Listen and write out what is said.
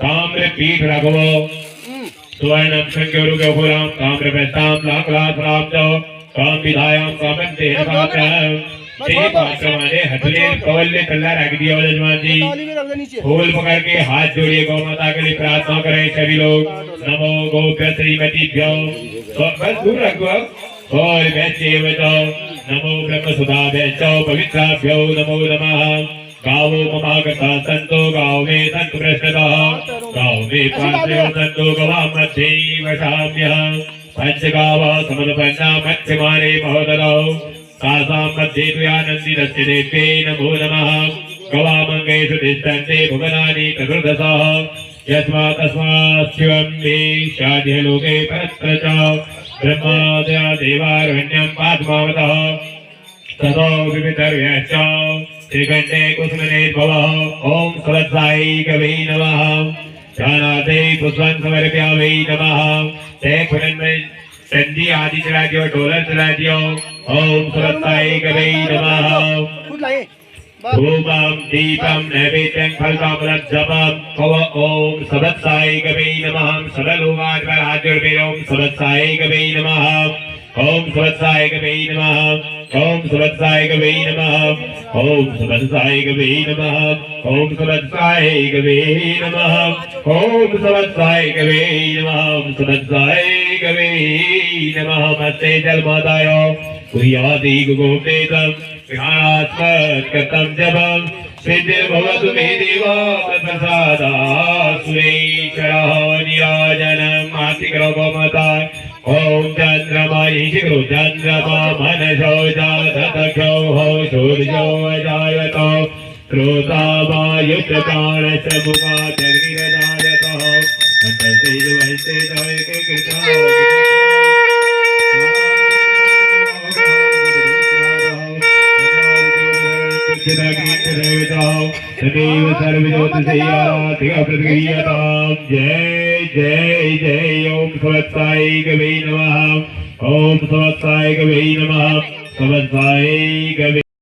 ताम्रपीठ राघव सुवर्णं शङ्करुगपुरं ताम्रपेतां लाकलासरां च तां विधायां कामन्ते पात्रं ते पात्रमाने हथुले कवल्ले तल्ला रख दिया यजमान जी। फूल पकड़ के हाथ जोड़िए गौ माता के लिए प्रार्थना करें सभी लोग। नमो गोप्य श्रीमतीभ्यो बस दूर रखो और वैसे बताओ नमो ब्रह्म सुधा वैचो पवित्राभ्यो नमो नमः। गावो ममागता संतो गाव में संत प्रश्नतः गाव में पार्श्वयो संतो गवां मध्ये वशाम्यः। पंचगावः समनुपन्ना मध्यमाने महोदरौ तासां मध्ये तुयानन्दितस्य देव्यै नमो नमः। गवामङ्गेषु तिष्ठन्ते भुवनानि चतुर्दशः यस्मात् तस्मात् शिवं मे शाद्यलोके परत्र च ब्रह्मादया देवारण्यं पाद्मावतः ततो विवितर्यश्च श्रीकण्ठे कुसुमनेद्भवः ॐ सवत्सायै गवै नमः। ध्यानादे पुष्पं समर्पयामि नमः। ते फुलन्मय चंदी आदि चला दियो ढोलक चला दियो ओम सवत्सायै गवै नमः। धूपं दीपं नैवेद्यं फलताम्बूलं जपं ओम सवत्सायै गवै नमः। सबलोकात् हाथ जोड़ के ओम सवत्सायै गवै नमः। ओम सवत्सायै गवै नमः। ओम सवत्सायै गवै नमः। ओम सवत्सायै गवै नमः। ओम सवत्सायै गवै नमः। ओम सवत्सायै गवै नमः। ओम सवत्सायै गवै नमः। मस्ते जलमाताय कुर्याति गुगोपेतं विहारात्मकं जपं सिद्धिर्भवतु मे देवा तत्प्रसादात् सुरेश्वरः निराजनम् आस्तिकरो गोमाता ओम चंद्रमायि शिखरो चंद्रमा मनसो जातक्षो हो सूर्यो अजायतो श्रोतावायुत्रकाणस्य मुखादग्निरजायतः अन्तर्तेजवैते तवैके कृतः तदेव सर्वज्योतिषेयाधिकः प्रतिक्रियताम्। जय जय जय ओम सवत्सायै गवै नमः। ओम सवत्सायै गवै नमः। सवत्सायै गवै